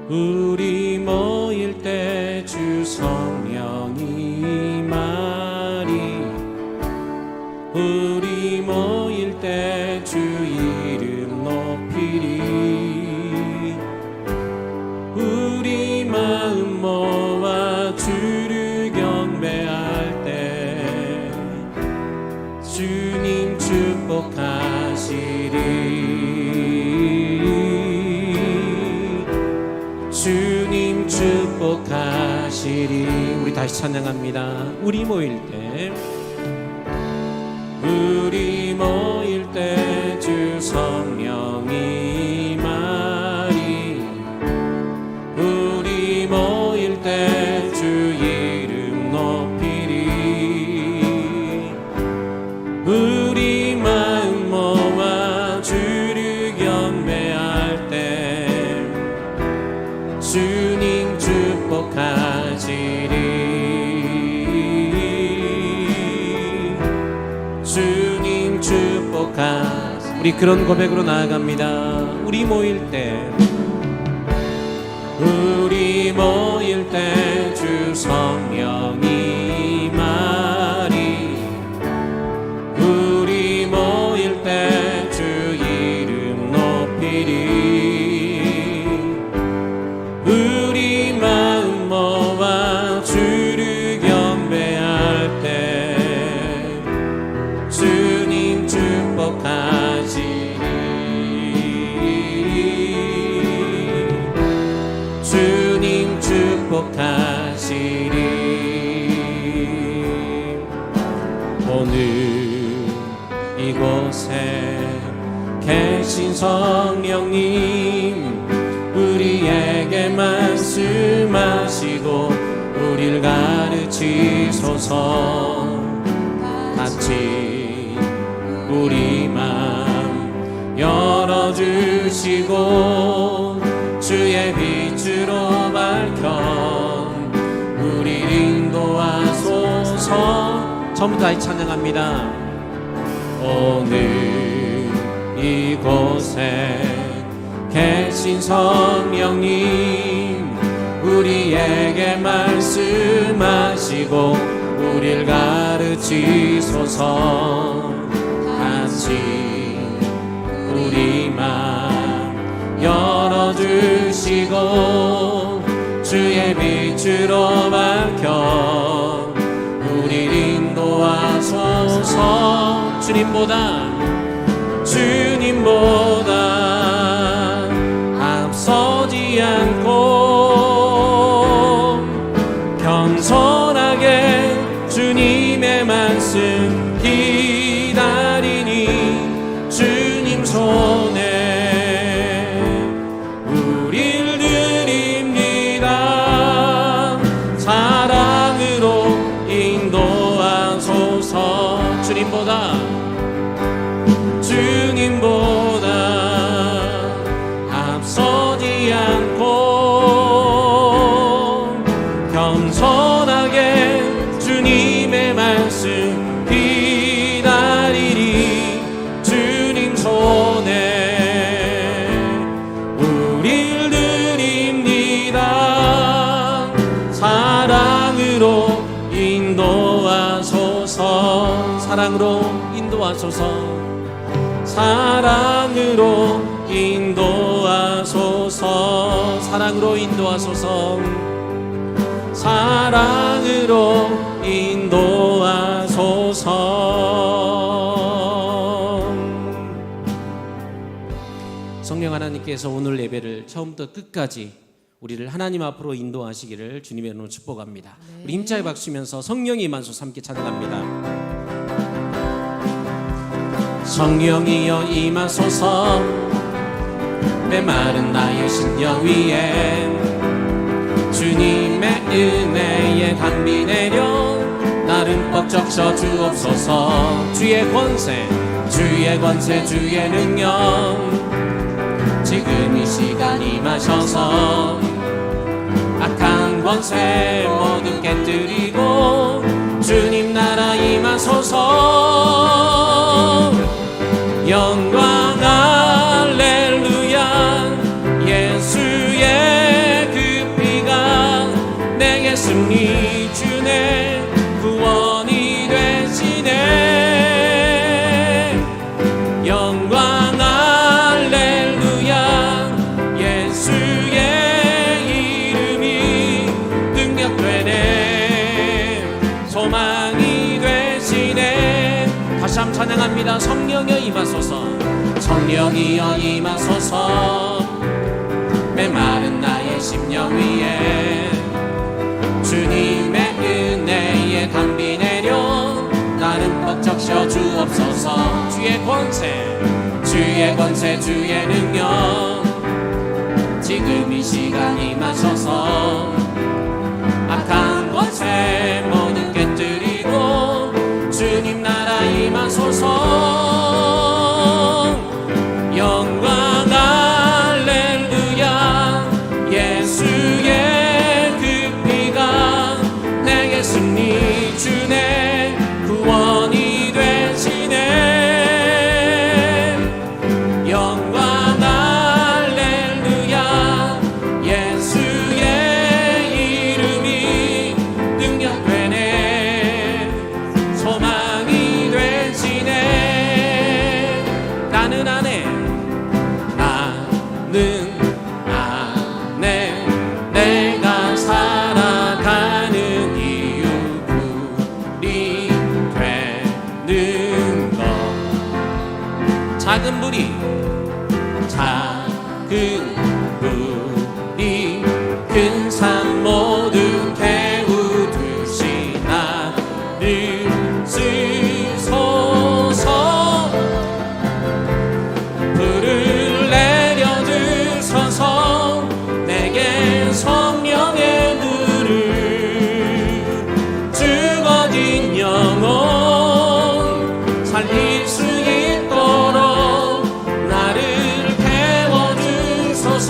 우리 모일 때 주 성령이 말이 우리 모일 때 주 이름 높이리 우리 마음 모아 주를 경배할 때 주님 축복하시리 주님 축복하시리. 우리 다시 찬양합니다. 우리 모일 때 우리 모일 때 주 성령이 말이 우리 모일 때 주 이름 높이리 우리 마음 모아 주를 경배할 때 주님 축복하시리 주님 축복하시리. 우리 그런 고백으로 나아갑니다. 우리 모일 때 우리 모일 때 주 성령이 말이 우리 모일 때 주 이름 높이리 우리 마음 모아 주를 경배할 때 주님 축복하시리 주님 축복하시리. 오늘 이곳에 계신 성령님 우리에게 말씀하시고 우리를 가르치소서. 같이 우리 맘 열어주시고 주의 빛으로 밝혀 우리 인도하소서. 전부 다시 찬양합니다. 오늘 이곳에 계신 성령님 우리에게 말씀하시고 우리를 가르치소서. 같이 우리 맘 열어주시고 주의 빛으로 밝혀 우리를 인도하소서. 주님보다 앞서지 않고 겸손하게 주님의 말씀 기다리니 주님 손에 우릴 드립니다. 사랑으로 인도하소서. 주님보다 앞서지 않고 겸손하게 주님의 말씀 기다리리 주님 손에 우릴 드립니다. 사랑으로 인도하소서. 사랑으로 인도하소서. 사랑으로 인도하소서. 사랑으로 인도하소서. 사랑으로 인도하소서. 성령 하나님께서 오늘 예배를 처음부터 끝까지 우리를 하나님 앞으로 인도하시기를 주님의 이름으로 축복합니다. 네. 우리 힘차게 박수면서 성령이 임하소서 함께 찬양합니다. 성령이여 임하소서. 메마른 나의 심령 위에 주님의 은혜의 담비 내려 나를 뻑적셔 주옵소서. 주의 권세 주의 능력 지금 이 시간 임하셔서 악한 권세 모두 깨뜨리고 주님 나라 임하소서. 영광 할렐루야 예수의 예수님 주내 구원이 되시네. 영광 할렐루야. 예수의 이름이 능력되네. 소망이 되시네. 다시 한번 찬양합니다. 성령이여 임하소서. 성령이여 임하소서. 메마른 나의 심령 위에 주님의 은혜에 담비 내려 나는 벅 적셔 주옵소서. 주의 권세 주의 능력 지금 이 시간 임하소서. 악한 권세 모두 깨뜨리고 주님 나라 임하소서. 영광 할렐루야. 예수의 그 피가 내게 승리 주네 구원이 되시네. 영광 할렐루야. 예수의 이름이 능력되네. 소망이 되시네. 나는 안에 내가 살아가는 이유 불이 되는 것. 작은 불이 큰 산 모두 깨우듯이 나를 쓰소서. 불을 내려드셔서 내게 성령의 물을 죽어진 영혼 살릴 수 있도록 나를 깨워주소서.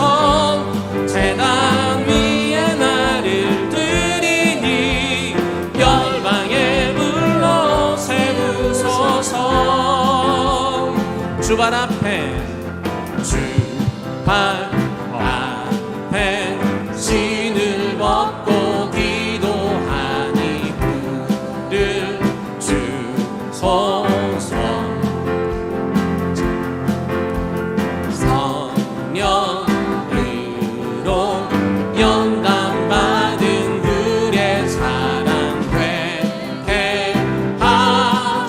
제단 위에 나를 드리니 열방의 불로 세우소서. 주발 앞에 신을 벗고 기도하니 불을 주소서. 성령으로 영감받은 그의 사랑 되게 하소서.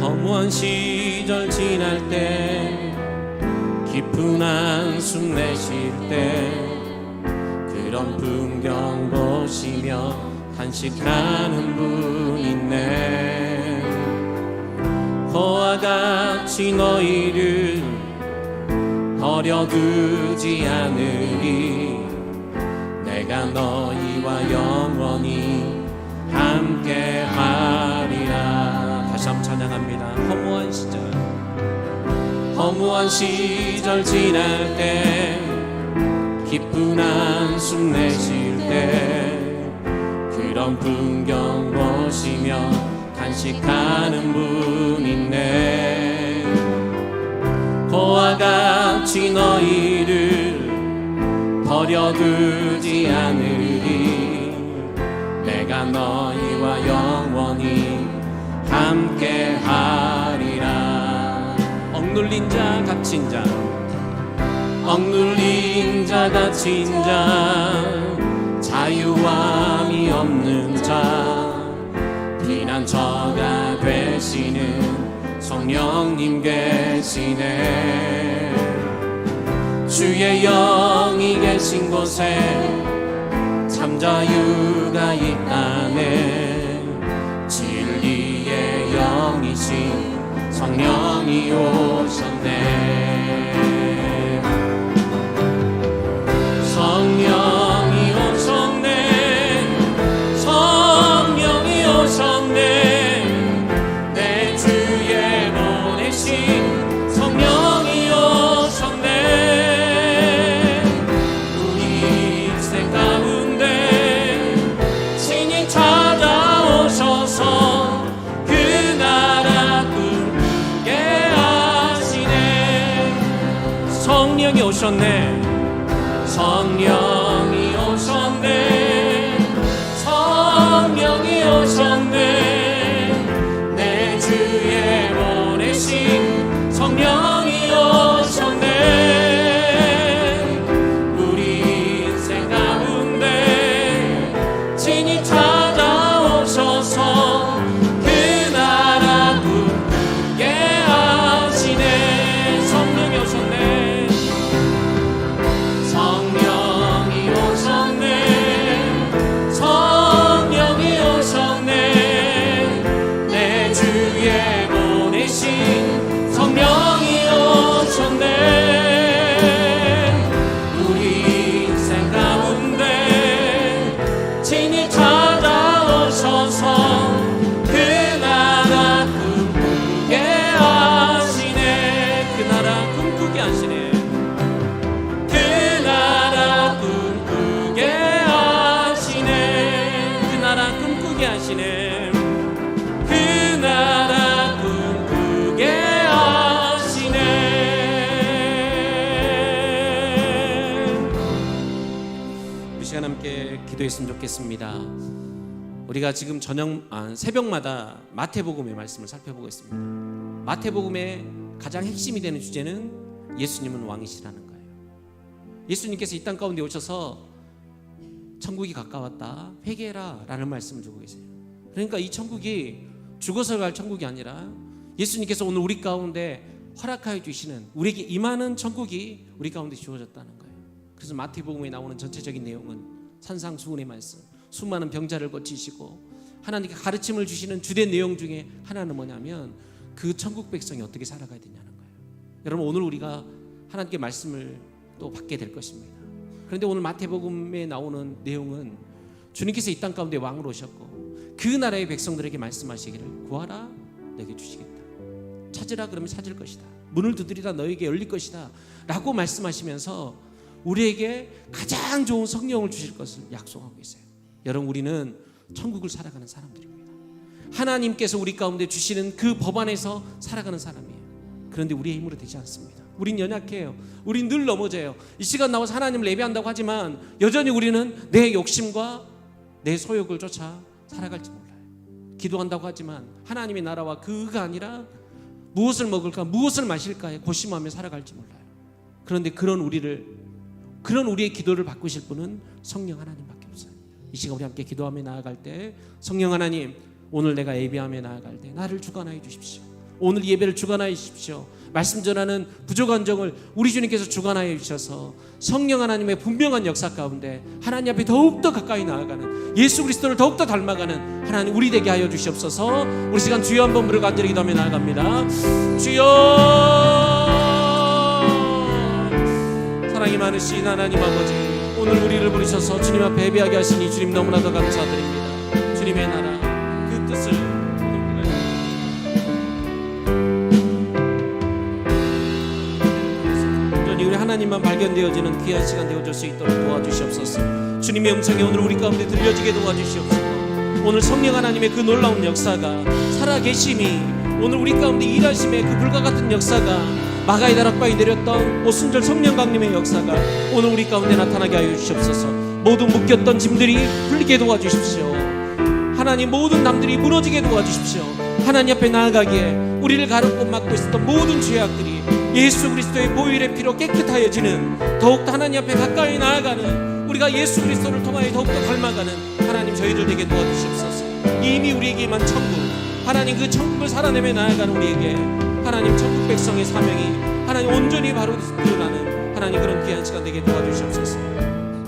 허무한 시절 지날 때, 깊은 한숨 내쉴 때, 그런 풍경 보시며 탄식하는 분 있네. 그와 같이 너희를 버려두지 않으리. 내가 너희와 영원히 함께하리라. 다시 한번 찬양합니다. 허무한 시절 지날 때, 깊은 한숨 내쉴 때, 그런 풍경 보시며 탄식하는 분 있네. 그와 같이 너희를 버려두지 않으리. 내가 너희와 영원히 함께하리라. 억눌린 자 갇힌 자, 억눌린 자 갇힌 자, 자유함이 없는 자, 피난처가 되시는 성령님 계시네. 주의 영이 계신 곳에 참 자유가 있다네. 진리의 영이신 성령이 오셨네. 성령이 오셨네. 성령이 오셨네. 내 주에 보내신 성령이 오셨네. 우리 인생 가운데 친히 찾아오셔서 그 나라 꿈꾸게 하시네. 성령이 오셨네. 성령이 오셨네. 성령이 오셨네. 내 주에 보내신 성령이 오셨네. 우리 인생 가운데 친히 찾아오셔서 그 나라 꿈꾸게 하시네. 성령이 오셨네. 성령이 오셨네. 성령이 오셨네. 내 주에 보내신 성령이 오셨네. 우리 인생 가운데 친히 찾아오셔서 그 나라 꿈꾸게 하시네. 그 나라 꿈꾸게 하시네. 그 나라 꿈꾸게 하시네. 그 나라 꿈꾸게 하시네. 그 나라 꿈꾸게 하시네. 이 시간 함께 기도했으면 좋겠습니다. 우리가 지금 새벽마다 마태복음의 말씀을 살펴보겠습니다. 마태복음의 가장 핵심이 되는 주제는 예수님은 왕이시라는 거예요. 예수님께서 이 땅 가운데 오셔서 천국이 가까웠다, 회개해라 라는 말씀을 주고 계세요. 그러니까 이 천국이 죽어서 갈 천국이 아니라 예수님께서 오늘 우리 가운데 허락하여 주시는, 우리에게 임하는 천국이 우리 가운데 주어졌다는 거예요. 그래서 마태복음에 나오는 전체적인 내용은 산상수훈의 말씀, 수많은 병자를 고치시고 하나님께 가르침을 주시는 주된 내용 중에 하나는 뭐냐면 그 천국 백성이 어떻게 살아가야 되냐는 거예요. 여러분, 오늘 우리가 하나님께 말씀을 또 받게 될 것입니다. 그런데 오늘 마태복음에 나오는 내용은 주님께서 이 땅 가운데 왕으로 오셨고 그 나라의 백성들에게 말씀하시기를 구하라 내게 주시겠다, 찾으라 그러면 찾을 것이다, 문을 두드리라 너에게 열릴 것이다 라고 말씀하시면서 우리에게 가장 좋은 성령을 주실 것을 약속하고 계세요. 여러분, 우리는 천국을 살아가는 사람들입니다. 하나님께서 우리 가운데 주시는 그 법 안에서 살아가는 사람이에요. 그런데 우리의 힘으로 되지 않습니다. 우린 연약해요. 우린 늘 넘어져요. 이 시간 나와서 하나님을 예배한다고 하지만 여전히 우리는 내 욕심과 내 소욕을 쫓아 살아갈지 몰라요. 기도한다고 하지만 하나님의 나라와 그가 아니라 무엇을 먹을까 무엇을 마실까에 고심하며 살아갈지 몰라요. 그런데 그런 우리의 기도를 바꾸실 분은 성령 하나님밖에 없어요. 이 시간 우리 함께 기도하며 나아갈 때 성령 하나님, 오늘 내가 예배하며 나아갈 때 나를 주관하여 주십시오. 오늘 예배를 주관하여 주십시오. 말씀 전하는 부족한 정을 우리 주님께서 주관하여 주셔서 성령 하나님의 분명한 역사 가운데 하나님 앞에 더욱더 가까이 나아가는, 예수 그리스도를 더욱더 닮아가는 하나님 우리 되게 하여 주시옵소서. 우리 시간 주여 한번 부르고 간절히 기도하며 나아갑니다. 주여, 사랑이 많으신 하나님 아버지, 오늘 우리를 부르셔서 주님 앞에 예배하게 하시니 주님 너무나도 감사드립니다. 주님의 나라 그 뜻을 온전히 우리 하나님만 발견되어지는 귀한 시간 되어줄 수 있도록 도와주시옵소서. 주님의 음성이 오늘 우리 가운데 들려지게 도와주시옵소서. 오늘 성령 하나님의 그 놀라운 역사가, 살아계심이, 오늘 우리 가운데 일하심의 그 불과 같은 역사가, 마가의 다락방에 내렸던 오순절 성령 강림의 역사가 오늘 우리 가운데 나타나게 하여 주시옵소서. 모든 묶였던 짐들이 풀리게 도와주십시오. 하나님, 모든 남들이 무너지게 도와주십시오. 하나님 앞에 나아가기에 우리를 가르고 막고 있었던 모든 죄악들이 예수 그리스도의 보혈의 피로 깨끗하여지는, 더욱더 하나님 앞에 가까이 나아가는, 우리가 예수 그리스도를 통하여 더욱더 닮아가는 하나님 저희들 되게 도와주시옵소서. 이미 우리에게 임한 천국, 하나님 그 천국을 살아내며 나아가는 우리에게 하나님 천국 백성의 사명이 하나님 온전히 바로 드러나는 하나님 그런 귀한 시간 되게 도와주시옵소서.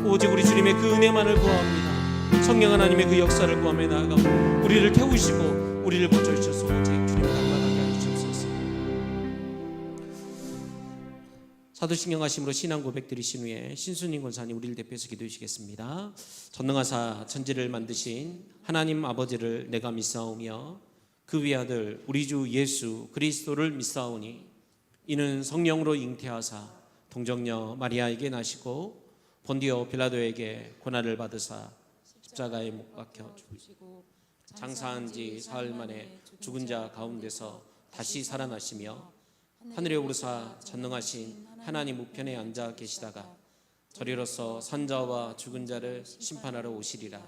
오직 우리 주님의 그 은혜만을 구합니다. 성령 하나님의 그 역사를 구하며 나아가고 우리를 태우시고 우리를 고쳐주셔서 오직 주님을 닮아가게 하시옵소서. 사도신경하심으로 신앙 고백 드리신 후에 신수님 권사님 우리를 대표해서 기도해 주시겠습니다. 전능하사 천지를 만드신 하나님 아버지를 내가 믿사오며 그 위아들 우리 주 예수 그리스도를 믿사오니 이는 성령으로 잉태하사 동정녀 마리아에게 나시고 본디오 빌라도에게 고난을 받으사 십자가에 못 박혀 죽으시고 장사한 지 사흘 만에 죽은 자 가운데서 다시 살아나시며 하늘에 오르사 전능하신 하나님 우편에 앉아 계시다가 저리로서 산자와 죽은 자를 심판하러 오시리라.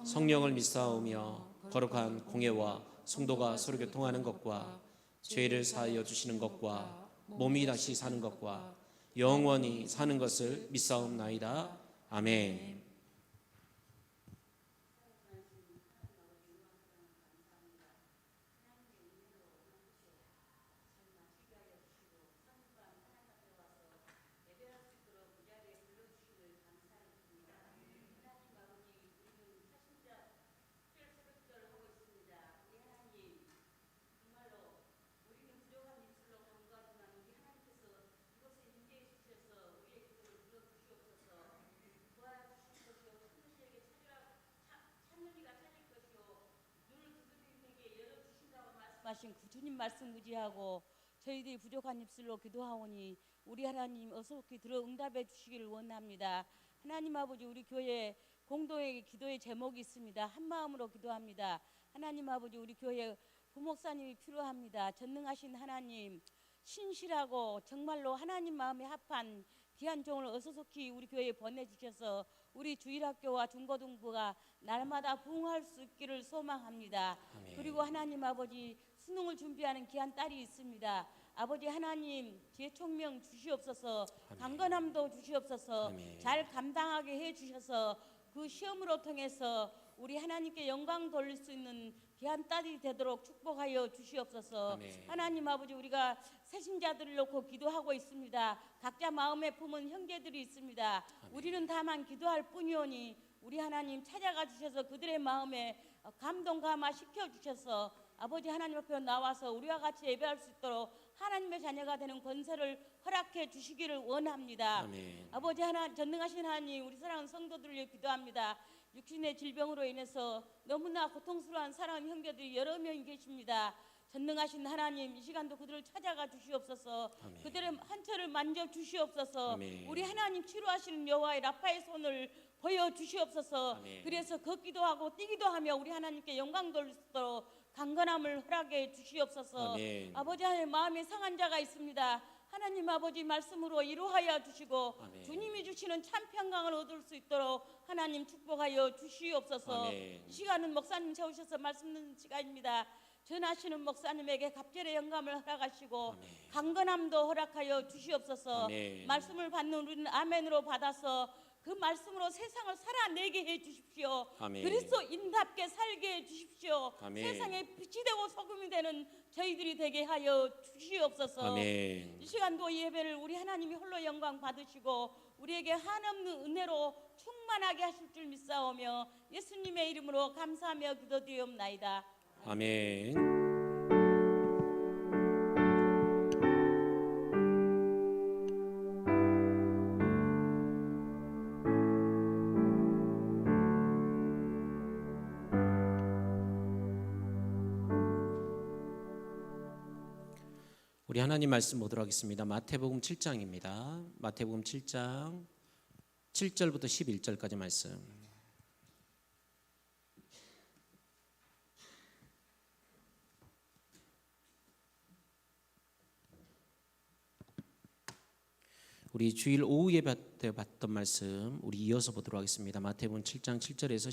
성령을 믿사오며 거룩한 공예와 성도가 서로 교통하는 것과 죄를 사하여 주시는 것과 몸이 다시 사는 것과 영원히 사는 것을 믿사옵나이다. 아멘. 하신 주님 말씀 의지하고 저희들이 부족한 입술로 기도하오니 우리 하나님 어서오기 들어 응답해 주시기를 원합니다. 하나님 아버지, 우리 교회 공동의 기도의 제목이 있습니다. 한 마음으로 기도합니다. 하나님 아버지, 우리 교회 부목사님이 필요합니다. 전능하신 하나님, 신실하고 정말로 하나님 마음에 합한 귀한 종을 어서속히 우리 교회에 보내주셔서 우리 주일학교와 중고등부가 날마다 부흥할 수 있기를 소망합니다. 아멘. 그리고 하나님 아버지, 수능을 준비하는 귀한 딸이 있습니다. 아버지 하나님, 지혜 총명 주시옵소서. 아멘. 강건함도 주시옵소서. 아멘. 잘 감당하게 해주셔서 그 시험으로 통해서 우리 하나님께 영광 돌릴 수 있는 귀한 딸이 되도록 축복하여 주시옵소서. 아멘. 하나님 아버지, 우리가 새신자들을 놓고 기도하고 있습니다. 각자 마음에 품은 형제들이 있습니다. 아멘. 우리는 다만 기도할 뿐이오니 우리 하나님 찾아가 주셔서 그들의 마음에 감동 감화 시켜주셔서 아버지 하나님 앞에 나와서 우리와 같이 예배할 수 있도록 하나님의 자녀가 되는 권세를 허락해 주시기를 원합니다. 아멘. 아버지 전능하신 하나님, 우리 사랑하는 성도들을 위해 기도합니다. 육신의 질병으로 인해서 너무나 고통스러운 사랑하는 형제들이 여러 명 계십니다. 전능하신 하나님, 이 시간도 그들을 찾아가 주시옵소서. 아멘. 그들의 한처를 만져 주시옵소서. 아멘. 우리 하나님 치료하시는 여호와의 라파의 손을 보여 주시옵소서. 아멘. 그래서 걷기도 하고 뛰기도 하며 우리 하나님께 영광 돌릴 수 있도록 강건함을 허락해 주시옵소서. 아멘. 아버지 하나님, 마음에 상한 자가 있습니다. 하나님 아버지 말씀으로 이루하여 주시고 아멘. 주님이 주시는 참 평강을 얻을 수 있도록 하나님 축복하여 주시옵소서. 아멘. 이 시간은 목사님 세우셔서 말씀 듣는 시간입니다. 전하시는 목사님에게 갑절의 영감을 허락하시고 아멘. 강건함도 허락하여 주시옵소서. 아멘. 말씀을 받는 우리는 아멘으로 받아서 그 그 말씀으로 세상을 살아내게 해 주십시오. 아멘. 그리스도인답게 살게 해 주십시오. 아멘. 세상에 빛이 되고 소금이 되는 저희들이 되게 하여 주시옵소서. 아멘. 이 시간도 예배를 우리 하나님이 홀로 영광 받으시고 우리에게 한없는 은혜로 충만하게 하실 줄 믿사오며 예수님의 이름으로 감사하며 기도드리옵나이다. 아멘. 우리 하나님 말씀 보도록 하겠습니다. 마태복음 7장입니다. 마태복음 7장 7절부터 11절까지 말씀. 우리 주일 오후 예배 때 봤던 말씀 우리 이어서 보도록 하겠습니다. 마태복음 7장 7절에서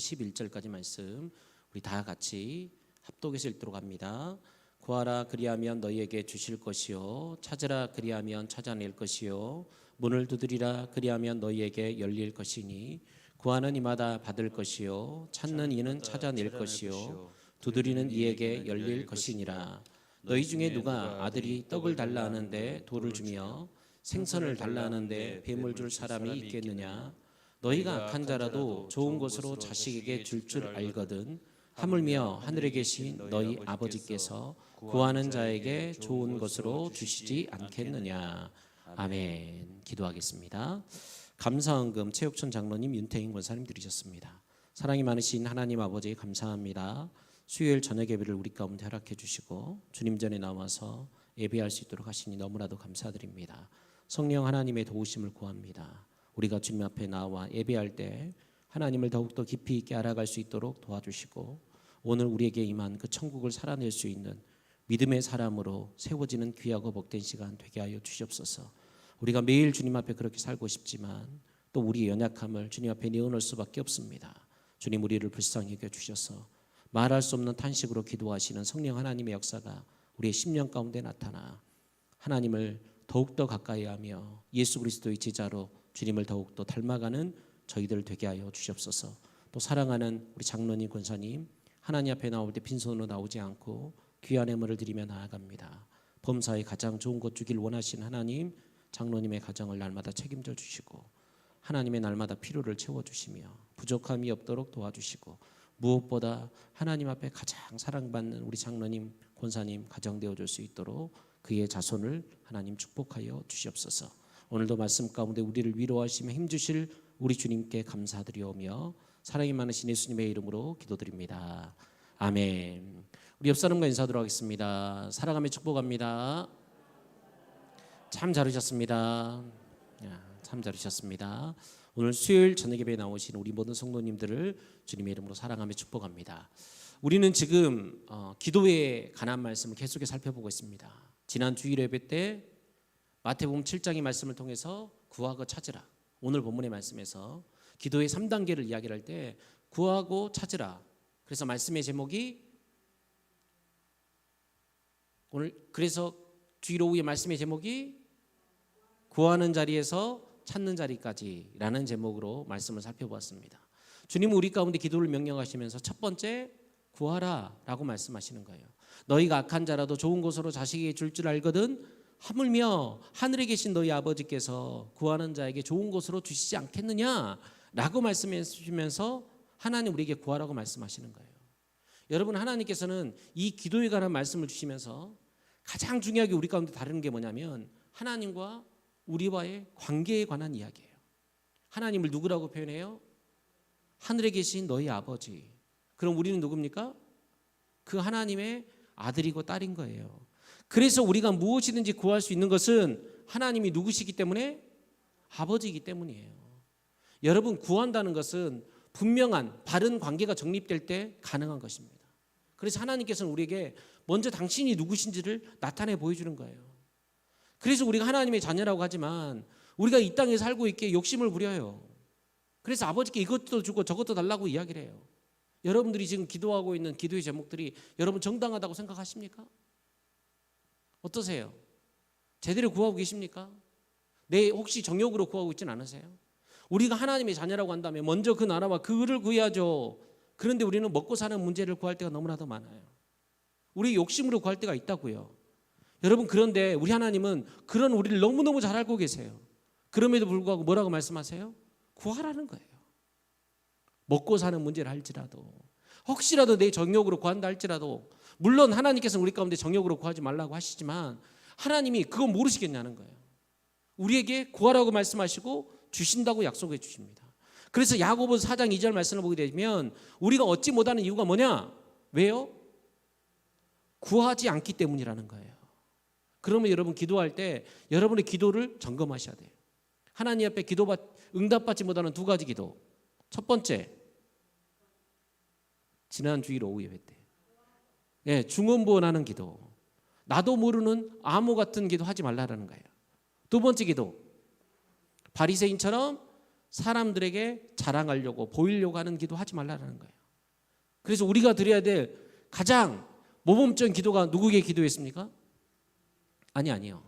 11절까지 말씀 우리 다 같이 합독해서 읽도록 합니다. 구하라 그리하면 너희에게 주실 것이요 찾으라 그리하면 찾아낼 것이요 문을 두드리라 그리하면 너희에게 열릴 것이니 구하는 이마다 받을 것이요 찾는 이는 찾아낼 것이요 두드리는 이에게 열릴 것이니라. 너희 중에 누가 아들이 떡을 달라 하는데 돌을 주며 생선을 달라 하는데 뱀을 줄 사람이 있겠느냐. 너희가 악한 자라도 좋은 것으로 자식에게 줄 알거든 하물며 하늘에 계신 너희 아버지께서 구하는 자에게 좋은 것으로 주시지 않겠느냐. 아멘. 기도하겠습니다. 감사헌금 최욱천 장로님, 윤태인 권사님 드리셨습니다. 사랑이 많으신 하나님 아버지 감사합니다. 수요일 저녁 예배를 우리 가운데 허락해 주시고 주님 전에 나와서 예배할 수 있도록 하시니 너무나도 감사드립니다. 성령 하나님의 도우심을 구합니다. 우리가 주님 앞에 나와 예배할 때 하나님을 더욱더 깊이 있게 알아갈 수 있도록 도와주시고 오늘 우리에게 임한 그 천국을 살아낼 수 있는 믿음의 사람으로 세워지는 귀하고 복된 시간 되게 하여 주시옵소서. 우리가 매일 주님 앞에 그렇게 살고 싶지만 또 우리의 연약함을 주님 앞에 내어놓을 수밖에 없습니다. 주님 우리를 불쌍히 여겨주셔서 말할 수 없는 탄식으로 기도하시는 성령 하나님의 역사가 우리의 심령 가운데 나타나 하나님을 더욱더 가까이 하며 예수 그리스도의 제자로 주님을 더욱더 닮아가는 저희들 되게 하여 주시옵소서. 또 사랑하는 우리 장로님 권사님 하나님 앞에 나올 때 빈손으로 나오지 않고 귀한 예물을 드리며 나아갑니다. 범사에 가장 좋은 것 주길 원하신 하나님 장로님의 가정을 날마다 책임져 주시고 하나님의 날마다 필요를 채워주시며 부족함이 없도록 도와주시고 무엇보다 하나님 앞에 가장 사랑받는 우리 장로님 권사님 가정 되어줄 수 있도록 그의 자손을 하나님 축복하여 주시옵소서. 오늘도 말씀 가운데 우리를 위로하시며 힘주실 우리 주님께 감사드리오며 사랑이 많으신 예수님의 이름으로 기도드립니다. 아멘. 우리 옆 사람과 인사하도록 하겠습니다. 사랑하며 축복합니다. 참 잘하셨습니다. 참 잘하셨습니다. 오늘 수요일 저녁 예배에 나오신 우리 모든 성도님들을 주님의 이름으로 사랑하며 축복합니다. 우리는 지금 기도에 관한 말씀을 계속해서 살펴보고 있습니다. 지난 주일 예배 때 마태복음 7장의 말씀을 통해서 구하고 찾으라. 오늘 본문의 말씀에서 기도의 3단계를 이야기를 할 때 구하고 찾으라. 그래서 말씀의 제목이 오늘 그래서 주일 오후의 말씀의 제목이 구하는 자리에서 찾는 자리까지라는 제목으로 말씀을 살펴보았습니다. 주님은 우리 가운데 기도를 명령하시면서 첫 번째 구하라라고 말씀하시는 거예요. 너희가 악한 자라도 좋은 곳으로 자식에게 줄 알거든 하물며 하늘에 계신 너희 아버지께서 구하는 자에게 좋은 곳으로 주시지 않겠느냐라고 말씀해 주시면서 하나님 우리에게 구하라고 말씀하시는 거예요. 여러분 하나님께서는 이 기도에 관한 말씀을 주시면서 가장 중요하게 우리 가운데 다루는 게 뭐냐면 하나님과 우리와의 관계에 관한 이야기예요. 하나님을 누구라고 표현해요? 하늘에 계신 너희 아버지. 그럼 우리는 누굽니까? 그 하나님의 아들이고 딸인 거예요. 그래서 우리가 무엇이든지 구할 수 있는 것은 하나님이 누구시기 때문에? 아버지이기 때문이에요. 여러분 구한다는 것은 분명한 바른 관계가 정립될 때 가능한 것입니다. 그래서 하나님께서는 우리에게 먼저 당신이 누구신지를 나타내 보여주는 거예요. 그래서 우리가 하나님의 자녀라고 하지만 우리가 이 땅에 살고 있기에 욕심을 부려요. 그래서 아버지께 이것도 주고 저것도 달라고 이야기를 해요. 여러분들이 지금 기도하고 있는 기도의 제목들이 여러분 정당하다고 생각하십니까? 어떠세요? 제대로 구하고 계십니까? 혹시 정욕으로 구하고 있지는 않으세요? 우리가 하나님의 자녀라고 한다면 먼저 그 나라와 그 의를 구해야죠. 그런데 우리는 먹고 사는 문제를 구할 때가 너무나도 많아요. 우리 욕심으로 구할 때가 있다고요. 여러분, 그런데 우리 하나님은 그런 우리를 너무너무 잘 알고 계세요. 그럼에도 불구하고 뭐라고 말씀하세요? 구하라는 거예요. 먹고 사는 문제를 할지라도, 혹시라도 내 정욕으로 구한다 할지라도, 물론 하나님께서는 우리 가운데 정욕으로 구하지 말라고 하시지만 하나님이 그거 모르시겠냐는 거예요. 우리에게 구하라고 말씀하시고 주신다고 약속해 주십니다. 그래서 야고보서 4장 2절 말씀을 보게 되면 우리가 얻지 못하는 이유가 뭐냐? 왜요? 구하지 않기 때문이라는 거예요. 그러면 여러분, 기도할 때 여러분의 기도를 점검하셔야 돼요. 하나님 앞에 응답받지 못하는 두 가지 기도. 첫 번째, 지난 주일 오후 예배 때 중언부언하는 기도. 나도 모르는 암호 같은 기도 하지 말라는 거예요. 두 번째 기도, 바리새인처럼 사람들에게 자랑하려고 보이려고 하는 기도 하지 말라는 거예요. 그래서 우리가 드려야 될 가장 모범적인 기도가 누구에게 기도했습니까? 아니요.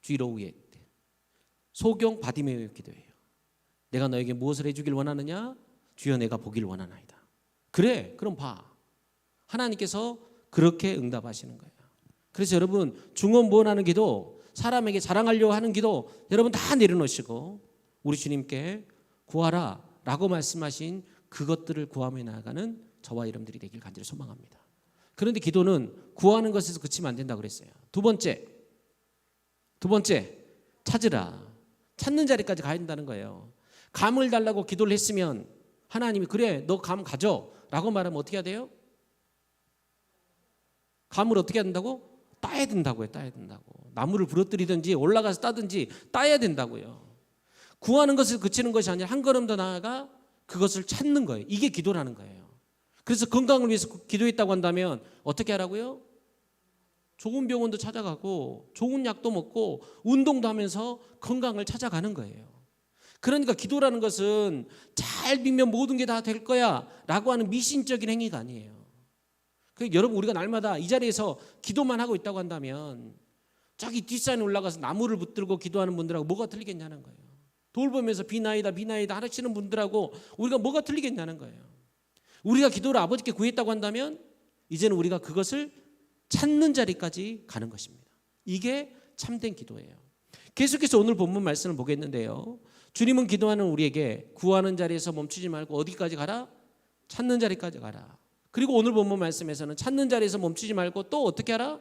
주일 오후에 소경 바디메오의 기도예요. 내가 너에게 무엇을 해주길 원하느냐? 주여 내가 보기를 원하나이다. 그래, 그럼 봐. 하나님께서 그렇게 응답하시는 거예요. 그래서 여러분, 중언부언하는 기도, 사람에게 자랑하려고 하는 기도 여러분 다 내려놓으시고 우리 주님께 구하라 라고 말씀하신 그것들을 구하며 나아가는 저와 여러분들이 되길 간절히 소망합니다. 그런데 기도는 구하는 것에서 그치면 안 된다고 그랬어요. 두 번째, 찾으라. 찾는 자리까지 가야 된다는 거예요. 감을 달라고 기도를 했으면 하나님이 그래, 너 감 가져 라고 말하면 어떻게 해야 돼요? 감을 어떻게 해야 된다고? 따야 된다고요. 따야 된다고. 나무를 부러뜨리든지 올라가서 따든지 따야 된다고요. 구하는 것을 그치는 것이 아니라 한 걸음 더 나아가 그것을 찾는 거예요. 이게 기도라는 거예요. 그래서 건강을 위해서 기도했다고 한다면 어떻게 하라고요? 좋은 병원도 찾아가고 좋은 약도 먹고 운동도 하면서 건강을 찾아가는 거예요. 그러니까 기도라는 것은 잘 믿면 모든 게 다 될 거야 라고 하는 미신적인 행위가 아니에요. 여러분, 우리가 날마다 이 자리에서 기도만 하고 있다고 한다면 저기 뒷산에 올라가서 나무를 붙들고 기도하는 분들하고 뭐가 틀리겠냐는 거예요. 돌보면서 비나이다 하시는 분들하고 우리가 뭐가 틀리겠냐는 거예요. 우리가 기도를 아버지께 구했다고 한다면 이제는 우리가 그것을 찾는 자리까지 가는 것입니다. 이게 참된 기도예요. 계속해서 오늘 본문 말씀을 보겠는데요. 주님은 기도하는 우리에게 구하는 자리에서 멈추지 말고 어디까지 가라? 찾는 자리까지 가라. 그리고 오늘 본문 말씀에서는 찾는 자리에서 멈추지 말고 또 어떻게 하라?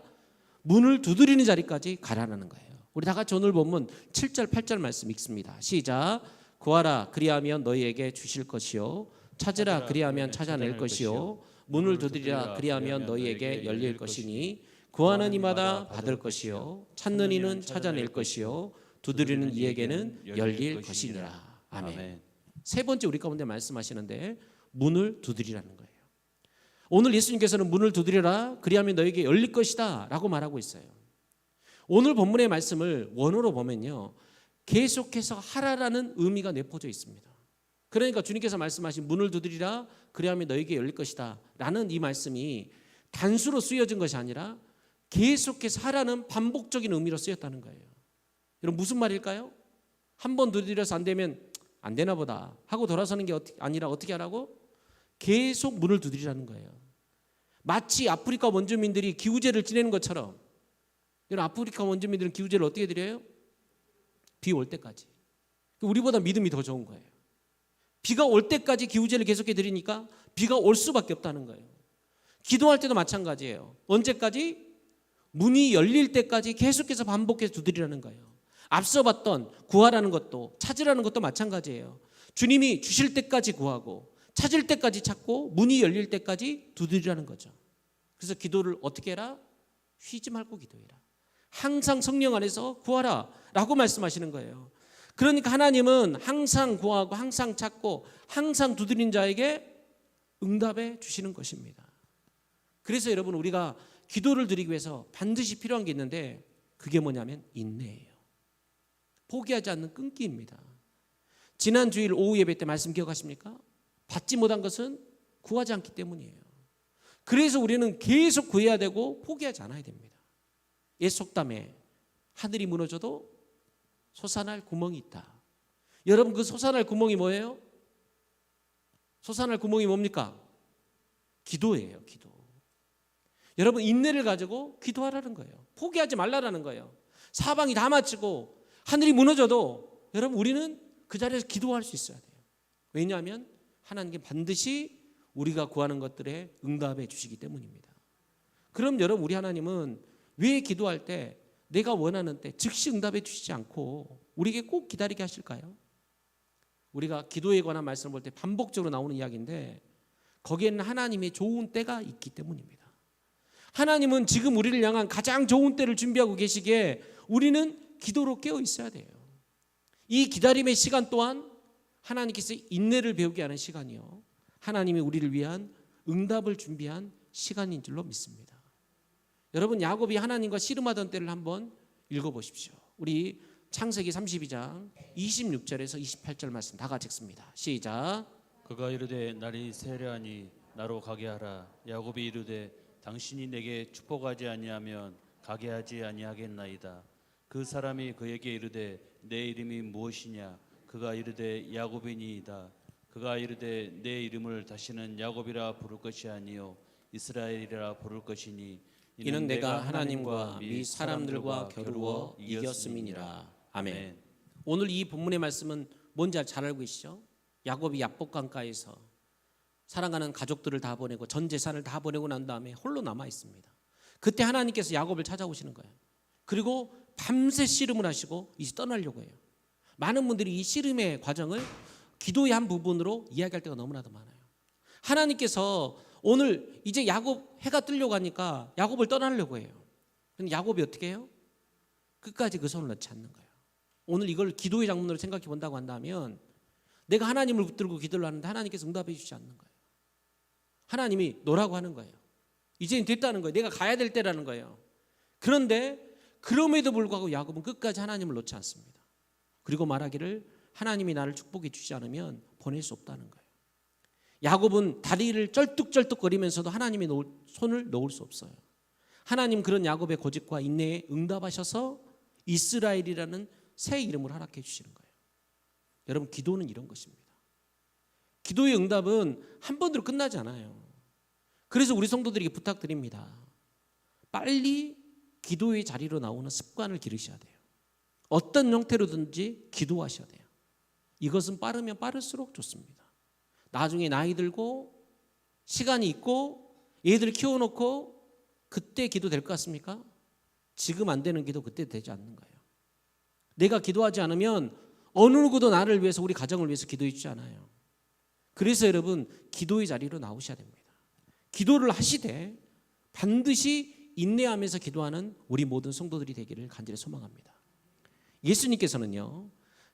문을 두드리는 자리까지 가라는 거예요. 우리 다 같이 오늘 본문 7절 8절 말씀 읽습니다. 시작. 구하라 그리하면 너희에게 주실 것이요 찾으라 그리하면 찾아낼 것이요 문을 두드리라 그리하면 너희에게 열릴 것이니 구하는 이마다 받을 것이요 찾는 이는 찾아낼 것이요 두드리는 이에게는 열릴 것이니라. 아멘. 세 번째 우리 가운데 말씀하시는데 문을 두드리라는 거예요. 오늘 예수님께서는 문을 두드려라 그리하면 너에게 열릴 것이다 라고 말하고 있어요. 오늘 본문의 말씀을 원어로 보면요, 계속해서 하라라는 의미가 내포져 있습니다. 그러니까 주님께서 말씀하신 문을 두드리라 그리하면 너에게 열릴 것이다 라는 이 말씀이 단수로 쓰여진 것이 아니라 계속해서 하라는 반복적인 의미로 쓰였다는 거예요. 여러분, 무슨 말일까요? 한 번 두드려서 안 되면 안 되나 보다 하고 돌아서는 게 아니라 어떻게 하라고? 계속 문을 두드리라는 거예요. 마치 아프리카 원주민들이 기우제를 지내는 것처럼, 여러분, 아프리카 원주민들은 기우제를 어떻게 드려요? 비 올 때까지. 우리보다 믿음이 더 좋은 거예요. 비가 올 때까지 기우제를 계속해 드리니까 비가 올 수밖에 없다는 거예요. 기도할 때도 마찬가지예요. 언제까지? 문이 열릴 때까지 계속해서 반복해서 두드리라는 거예요. 앞서 봤던 구하라는 것도 찾으라는 것도 마찬가지예요. 주님이 주실 때까지 구하고 찾을 때까지 찾고 문이 열릴 때까지 두드리라는 거죠. 그래서 기도를 어떻게 해라? 쉬지 말고 기도해라. 항상 성령 안에서 구하라 라고 말씀하시는 거예요. 그러니까 하나님은 항상 구하고 항상 찾고 항상 두드린 자에게 응답해 주시는 것입니다. 그래서 여러분, 우리가 기도를 드리기 위해서 반드시 필요한 게 있는데 그게 뭐냐면 인내예요. 포기하지 않는 끈기입니다. 지난 주일 오후 예배 때 말씀 기억하십니까? 받지 못한 것은 구하지 않기 때문이에요. 그래서 우리는 계속 구해야 되고 포기하지 않아야 됩니다. 옛 속담에 하늘이 무너져도 솟아날 구멍이 있다. 여러분 그 솟아날 구멍이 뭐예요? 솟아날 구멍이 뭡니까? 기도예요. 기도. 여러분 인내를 가지고 기도하라는 거예요. 포기하지 말라라는 거예요. 사방이 다 마치고 하늘이 무너져도 여러분 우리는 그 자리에서 기도할 수 있어야 돼요. 왜냐하면 하나님께 반드시 우리가 구하는 것들에 응답해 주시기 때문입니다. 그럼 여러분 우리 하나님은 왜 기도할 때 내가 원하는 때 즉시 응답해 주시지 않고 우리에게 꼭 기다리게 하실까요? 우리가 기도에 관한 말씀을 볼 때 반복적으로 나오는 이야기인데 거기에는 하나님의 좋은 때가 있기 때문입니다. 하나님은 지금 우리를 향한 가장 좋은 때를 준비하고 계시기에 우리는 기도로 깨어 있어야 돼요. 이 기다림의 시간 또한 하나님께서 인내를 배우게 하는 시간이요, 하나님이 우리를 위한 응답을 준비한 시간인 줄로 믿습니다. 여러분 야곱이 하나님과 씨름하던 때를 한번 읽어보십시오. 우리 창세기 32장 26절에서 28절 말씀 다 같이 읽습니다. 시작. 그가 이르되 날이 세려하니 나로 가게 하라. 야곱이 이르되 당신이 내게 축복하지 아니하면 가게 하지 아니하겠나이다. 그 사람이 그에게 이르되 내 이름이 무엇이냐. 그가 이르되 야곱이니이다. 그가 이르되 내 이름을 다시는 야곱이라 부를 것이 아니요 이스라엘이라 부를 것이니 이는 내가 하나님과 미 사람들과 겨루어 이겼음이니라. 아멘. 오늘 이 본문의 말씀은 뭔지 잘 알고 계시죠? 야곱이 야복강가에서 사랑하는 가족들을 다 보내고 전 재산을 다 보내고 난 다음에 홀로 남아 있습니다. 그때 하나님께서 야곱을 찾아오시는 거예요. 그리고 밤새 씨름을 하시고 이제 떠나려고 해요. 많은 분들이 이 씨름의 과정을 기도의 한 부분으로 이야기할 때가 너무나도 많아요. 하나님께서 오늘 이제 야곱 해가 뜨려고 하니까 야곱을 떠나려고 해요. 근데 야곱이 어떻게 해요? 끝까지 그 손을 놓지 않는 거예요. 오늘 이걸 기도의 장면으로 생각해 본다고 한다면 내가 하나님을 붙들고 기도를 하는데 하나님께서 응답해 주지 않는 거예요. 하나님이 노라고 하는 거예요. 이제는 됐다는 거예요. 내가 가야 될 때라는 거예요. 그런데 그럼에도 불구하고 야곱은 끝까지 하나님을 놓지 않습니다. 그리고 말하기를 하나님이 나를 축복해 주지 않으면 보낼 수 없다는 거예요. 야곱은 다리를 쩔뚝쩔뚝거리면서도 하나님의 손을 놓을 수 없어요. 하나님 그런 야곱의 고집과 인내에 응답하셔서 이스라엘이라는 새 이름을 허락해 주시는 거예요. 여러분 기도는 이런 것입니다. 기도의 응답은 한 번으로 끝나지 않아요. 그래서 우리 성도들에게 부탁드립니다. 빨리 기도의 자리로 나오는 습관을 기르셔야 돼요. 어떤 형태로든지 기도하셔야 돼요. 이것은 빠르면 빠를수록 좋습니다. 나중에 나이 들고 시간이 있고 얘들 키워놓고 그때 기도 될 것 같습니까? 지금 안 되는 기도 그때 되지 않는 거예요. 내가 기도하지 않으면 어느 누구도 나를 위해서 우리 가정을 위해서 기도해 주지 않아요. 그래서 여러분 기도의 자리로 나오셔야 됩니다. 기도를 하시되 반드시 인내하면서 기도하는 우리 모든 성도들이 되기를 간절히 소망합니다. 예수님께서는요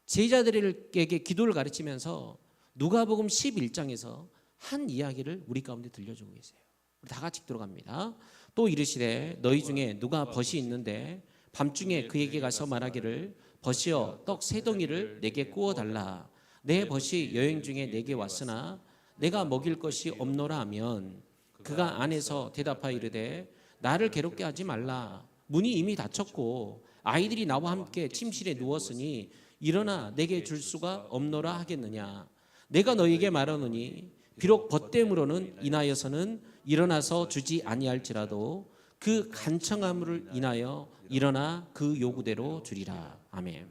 제자들에게 기도를 가르치면서 누가복음 11장에서 한 이야기를 우리 가운데 들려주고 계세요. 우리 다 같이 들어갑니다. 또 이르시되 너희 중에 누가 벗이 있는데 밤중에 그에게 가서 말하기를 벗이여 떡 세 덩이를 내게 구워 달라. 내 벗이 여행 중에 내게 왔으나 내가 먹일 것이 없노라 하면 그가 안에서 대답하여 이르되 나를 괴롭게 하지 말라. 문이 이미 닫혔고 아이들이 나와 함께 침실에 누웠으니 일어나 내게 줄 수가 없노라 하겠느냐. 내가 너희에게 말하노니 비록 벗됨으로는 인하여서는 일어나서 주지 아니할지라도 그 간청함을 인하여 일어나 그 요구대로 주리라. 아멘.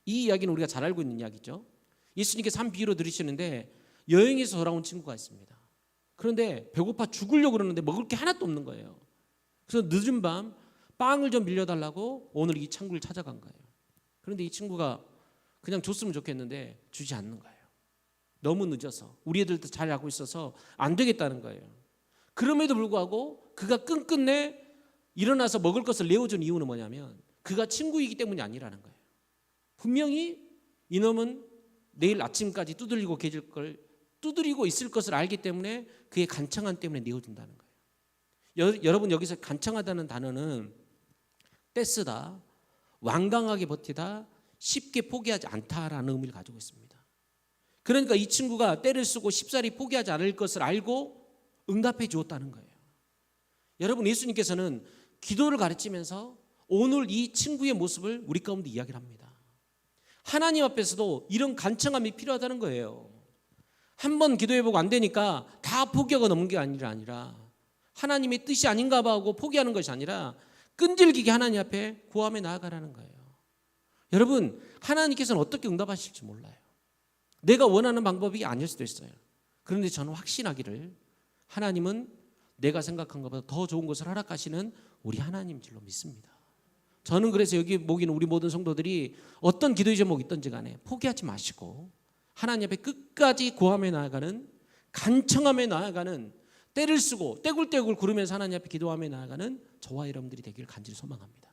이 이야기는 우리가 잘 알고 있는 이야기죠. 예수님께서 한 비유로 들으시는데 여행에서 돌아온 친구가 있습니다. 그런데 배고파 죽으려고 그러는데 먹을 게 하나도 없는 거예요. 그래서 늦은 밤 빵을 좀 빌려달라고 오늘 이 창구를 찾아간 거예요. 그런데 이 친구가 그냥 줬으면 좋겠는데 주지 않는 거예요. 너무 늦어서 우리 애들도 잘 알고 있어서 안 되겠다는 거예요. 그럼에도 불구하고 그가 끈끝내 일어나서 먹을 것을 내어준 이유는 뭐냐면 그가 친구이기 때문이 아니라는 거예요. 분명히 이놈은 내일 아침까지 두드리고 계실 걸 두드리고 있을 것을 알기 때문에 그의 간청함 때문에 내어준다는 거예요. 여러분 여기서 간청하다는 단어는 떼쓰다, 완강하게 버티다, 쉽게 포기하지 않다라는 의미를 가지고 있습니다. 그러니까 이 친구가 때를 쓰고 쉽사리 포기하지 않을 것을 알고 응답해 주었다는 거예요. 여러분 예수님께서는 기도를 가르치면서 오늘 이 친구의 모습을 우리 가운데 이야기를 합니다. 하나님 앞에서도 이런 간청함이 필요하다는 거예요. 한 번 기도해보고 안 되니까 다 포기하고 넘는 게 아니라 하나님의 뜻이 아닌가 봐 하고 포기하는 것이 아니라 끈질기게 하나님 앞에 구하며 나아가라는 거예요. 여러분, 하나님께서는 어떻게 응답하실지 몰라요. 내가 원하는 방법이 아닐 수도 있어요. 그런데 저는 확신하기를 하나님은 내가 생각한 것보다 더 좋은 것을 허락하시는 우리 하나님 줄로 믿습니다. 저는 그래서 여기 모이는 우리 모든 성도들이 어떤 기도의 제목이 있든지 간에 포기하지 마시고 하나님 앞에 끝까지 구하며 나아가는, 간청하며 나아가는, 때를 쓰고 떼굴떼굴 구르면서 하나님 앞에 기도하며 나아가는 저와 여러분들이 되기를 간절히 소망합니다.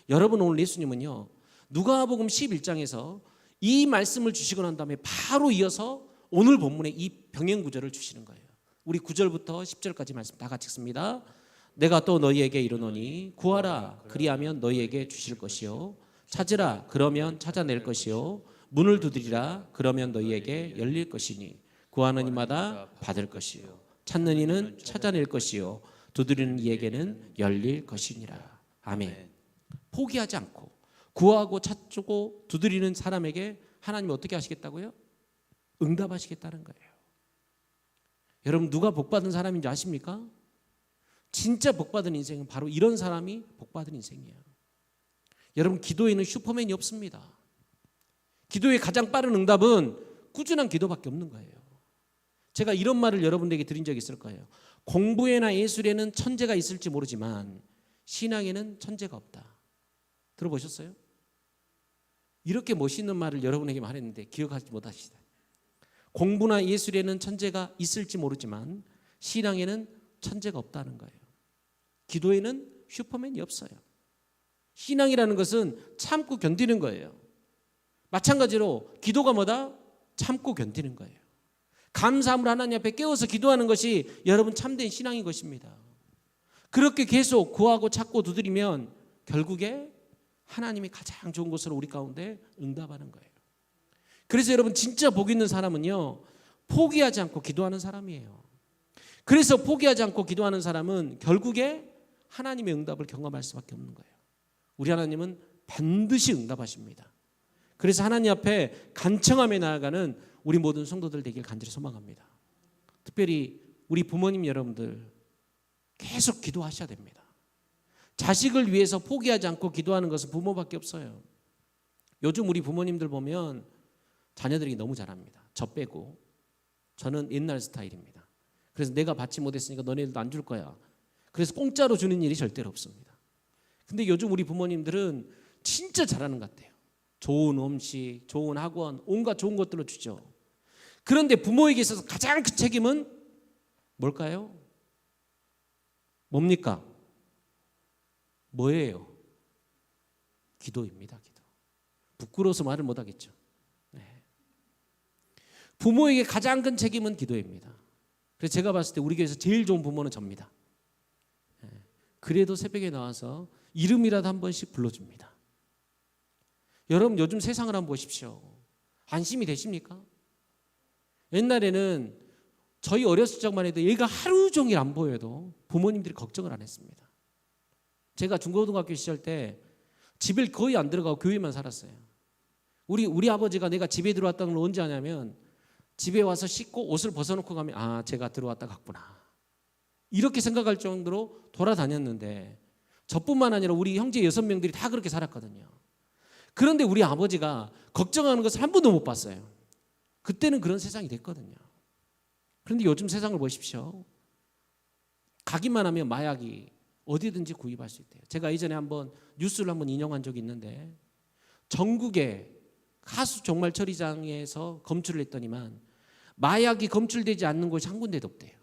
여러분, 오늘 예수님은요, 누가복음 11장에서 이 말씀을 주시고 난 다음에 바로 이어서 오늘 본문에 이 병행 구절을 주시는 거예요. 우리 9절부터 10절까지 말씀 다 같이 읽습니다. 내가 또 너희에게 이르노니 구하라 그리하면 너희에게 주실 것이요 찾으라 그러면 찾아낼 것이요 문을 두드리라 그러면 너희에게 열릴 것이니 구하는 이마다 받을 것이요 찾는 이는 찾아낼 것이요 두드리는 이에게는 열릴 것이니라. 아멘. 포기하지 않고 구하고 찾고 두드리는 사람에게 하나님이 어떻게 하시겠다고요? 응답하시겠다는 거예요. 여러분, 누가 복받은 사람인지 아십니까? 진짜 복받은 인생은 바로 이런 사람이 복받은 인생이에요. 여러분, 기도에는 슈퍼맨이 없습니다. 기도의 가장 빠른 응답은 꾸준한 기도밖에 없는 거예요. 제가 이런 말을 여러분들에게 드린 적이 있을 거예요. 공부에나 예술에는 천재가 있을지 모르지만 신앙에는 천재가 없다. 들어보셨어요? 이렇게 멋있는 말을 여러분에게 말했는데 기억하지 못하시다. 공부나 예술에는 천재가 있을지 모르지만 신앙에는 천재가 없다는 거예요. 기도에는 슈퍼맨이 없어요. 신앙이라는 것은 참고 견디는 거예요. 마찬가지로 기도가 뭐다? 참고 견디는 거예요. 감사함을 하나님 앞에 깨워서 기도하는 것이 여러분 참된 신앙인 것입니다. 그렇게 계속 구하고 찾고 두드리면 결국에 하나님이 가장 좋은 것으로 우리 가운데 응답하는 거예요. 그래서 여러분, 진짜 복 있는 사람은요, 포기하지 않고 기도하는 사람이에요. 그래서 포기하지 않고 기도하는 사람은 결국에 하나님의 응답을 경험할 수밖에 없는 거예요. 우리 하나님은 반드시 응답하십니다. 그래서 하나님 앞에 간청하며 나아가는 우리 모든 성도들 되길 간절히 소망합니다. 특별히 우리 부모님 여러분들 계속 기도하셔야 됩니다. 자식을 위해서 포기하지 않고 기도하는 것은 부모밖에 없어요. 요즘 우리 부모님들 보면 자녀들이 너무 잘합니다. 저 빼고. 저는 옛날 스타일입니다. 그래서 내가 받지 못했으니까 너네들도 안 줄 거야. 그래서 공짜로 주는 일이 절대로 없습니다. 근데 요즘 우리 부모님들은 진짜 잘하는 것 같아요. 좋은 음식, 좋은 학원, 온갖 좋은 것들로 주죠. 그런데 부모에게 있어서 가장 큰 책임은 뭘까요? 뭡니까? 뭐예요? 기도입니다. 기도. 부끄러워서 말을 못하겠죠. 네. 부모에게 가장 큰 책임은 기도입니다. 그래서 제가 봤을 때 우리 교회에서 제일 좋은 부모는 접니다. 네. 그래도 새벽에 나와서 이름이라도 한 번씩 불러줍니다. 여러분, 요즘 세상을 한번 보십시오. 안심이 되십니까? 옛날에는 저희 어렸을 적만 해도 얘가 하루 종일 안 보여도 부모님들이 걱정을 안 했습니다. 제가 중고등학교 시절 때 집에 거의 안 들어가고 교회만 살았어요. 우리 아버지가 내가 집에 들어왔다는 걸 언제 아냐면 집에 와서 씻고 옷을 벗어놓고 가면 아, 제가 들어왔다 갔구나. 이렇게 생각할 정도로 돌아다녔는데 저뿐만 아니라 우리 형제 6명들이 다 그렇게 살았거든요. 그런데 우리 아버지가 걱정하는 것을 한 번도 못 봤어요. 그때는 그런 세상이 됐거든요. 그런데 요즘 세상을 보십시오. 가기만 하면 마약이 어디든지 구입할 수 있대요. 제가 이전에 한번 뉴스를 한번 인용한 적이 있는데 전국의 하수 종말 처리장에서 검출을 했더니만 마약이 검출되지 않는 곳이 한 군데도 없대요.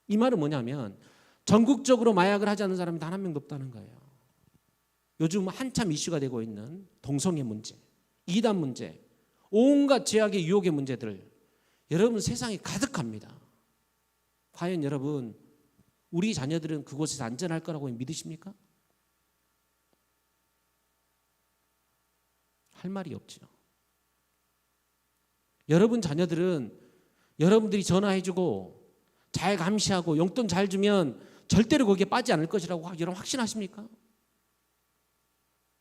이 말은 뭐냐면 전국적으로 마약을 하지 않는 사람이 단 한 명도 없다는 거예요. 요즘 한참 이슈가 되고 있는 동성애 문제, 이단 문제, 온갖 죄악의 유혹의 문제들, 여러분 세상에 가득합니다. 과연 여러분 우리 자녀들은 그곳에서 안전할 거라고 믿으십니까? 할 말이 없죠. 여러분 자녀들은 여러분들이 전화해주고 잘 감시하고 용돈 잘 주면 절대로 거기에 빠지지 않을 것이라고 여러분 확신하십니까?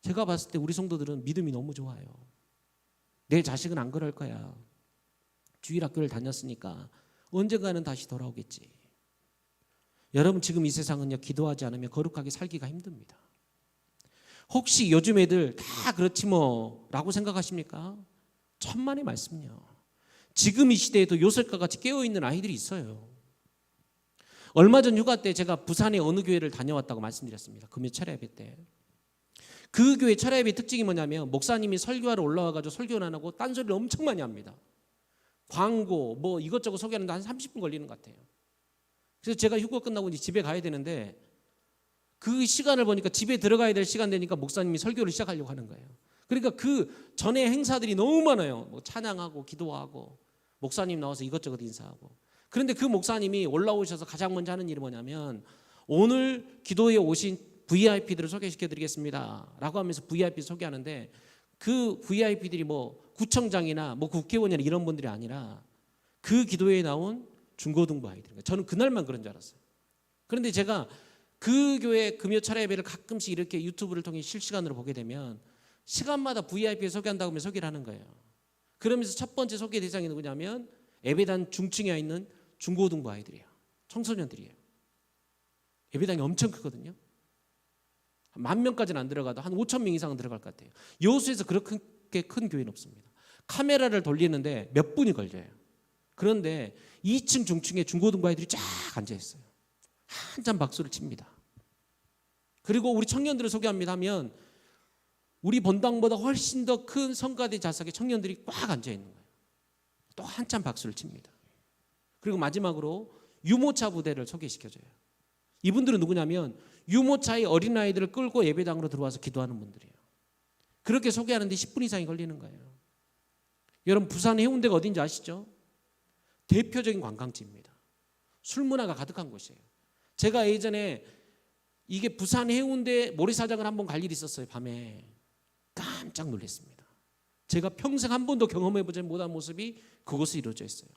제가 봤을 때 우리 성도들은 믿음이 너무 좋아요. 내 자식은 안 그럴 거야. 주일학교를 다녔으니까 언젠가는 다시 돌아오겠지. 여러분 지금 이 세상은요, 기도하지 않으면 거룩하게 살기가 힘듭니다. 혹시 요즘 애들 다 그렇지 뭐 라고 생각하십니까? 천만의 말씀요. 지금 이 시대에도 요셉과 같이 깨어있는 아이들이 있어요. 얼마 전 휴가 때 제가 부산의 어느 교회를 다녀왔다고 말씀드렸습니다. 금요 철야 예배 때. 그 교회 철야 예배 특징이 뭐냐면 목사님이 설교하러 올라와가지고 설교는 안 하고 딴소리를 엄청 많이 합니다. 광고 뭐 이것저것 소개하는데 한 30분 걸리는 것 같아요. 그래서 제가 휴가 끝나고 이제 집에 가야 되는데 그 시간을 보니까 집에 들어가야 될 시간 되니까 목사님이 설교를 시작하려고 하는 거예요. 그러니까 그 전에 행사들이 너무 많아요. 뭐 찬양하고 기도하고 목사님 나와서 이것저것 인사하고. 그런데 그 목사님이 올라오셔서 가장 먼저 하는 일이 뭐냐면 오늘 기도에 오신 VIP들을 소개시켜드리겠습니다 라고 하면서 VIP 소개하는데 그 VIP들이 뭐 구청장이나 뭐 국회의원이나 이런 분들이 아니라 그 기도회에 나온 중고등부 아이들. 저는 그날만 그런 줄 알았어요. 그런데 제가 그 교회 금요 철야 예배를 가끔씩 이렇게 유튜브를 통해 실시간으로 보게 되면 시간마다 VIP 소개한다고 하면 소개를 하는 거예요. 그러면서 첫 번째 소개 대상이 누구냐면 예배당 중층에 있는 중고등부 아이들이에요. 청소년들이에요. 예배당이 엄청 크거든요. 10,000명까지는 안 들어가도 한 5,000명 이상은 들어갈 것 같아요. 여수에서 그렇게 큰 교회는 없습니다. 카메라를 돌리는데 몇 분이 걸려요. 그런데 2층 중층에 중고등부 아이들이 쫙 앉아있어요. 한참 박수를 칩니다. 그리고 우리 청년들을 소개합니다 하면 우리 본당보다 훨씬 더 큰 성가대 좌석에 청년들이 꽉 앉아있는 거예요. 또 한참 박수를 칩니다. 그리고 마지막으로 유모차 부대를 소개시켜줘요. 이분들은 누구냐면 유모차의 어린아이들을 끌고 예배당으로 들어와서 기도하는 분들이에요. 그렇게 소개하는데 10분 이상이 걸리는 거예요. 여러분 부산 해운대가 어딘지 아시죠? 대표적인 관광지입니다. 술문화가 가득한 곳이에요. 제가 예전에 이게 부산 해운대 모래사장을 한번 갈 일이 있었어요. 밤에 깜짝 놀랐습니다. 제가 평생 한 번도 경험해보지 못한 모습이 그곳에 이루어져 있어요.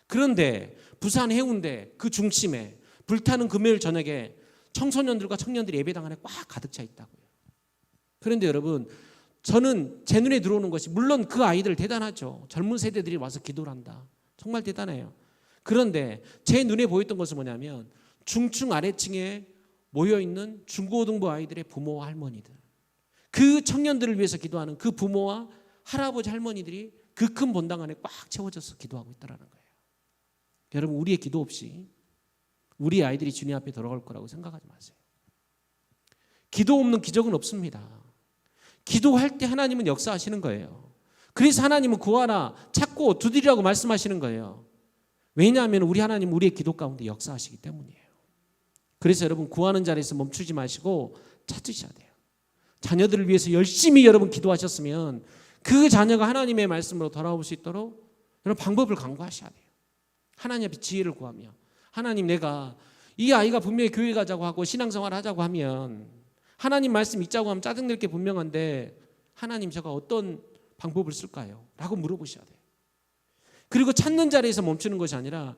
그런데 부산 해운대 그 중심에 불타는 금요일 저녁에 청소년들과 청년들이 예배당 안에 꽉 가득 차 있다고요. 그런데 여러분 저는 제 눈에 들어오는 것이 물론 그 아이들 대단하죠. 젊은 세대들이 와서 기도를 한다. 정말 대단해요. 그런데 제 눈에 보였던 것은 뭐냐면 중층 아래층에 모여있는 중고등부 아이들의 부모와 할머니들, 그 청년들을 위해서 기도하는 그 부모와 할아버지 할머니들이 그 큰 본당 안에 꽉 채워져서 기도하고 있다는 거예요. 여러분 우리의 기도 없이 우리 아이들이 주님 앞에 돌아갈 거라고 생각하지 마세요. 기도 없는 기적은 없습니다. 기도할 때 하나님은 역사하시는 거예요. 그래서 하나님은 구하라 찾고 두드리라고 말씀하시는 거예요. 왜냐하면 우리 하나님은 우리의 기도 가운데 역사하시기 때문이에요. 그래서 여러분 구하는 자리에서 멈추지 마시고 찾으셔야 돼요. 자녀들을 위해서 열심히 여러분 기도하셨으면 그 자녀가 하나님의 말씀으로 돌아올 수 있도록 여러분 방법을 강구하셔야 돼요. 하나님 앞에 지혜를 구하며 하나님 내가 이 아이가 분명히 교회 가자고 하고 신앙생활 하자고 하면 하나님 말씀 읽자고 하면 짜증낼 게 분명한데 하나님 제가 어떤 방법을 쓸까요? 라고 물어보셔야 돼요. 그리고 찾는 자리에서 멈추는 것이 아니라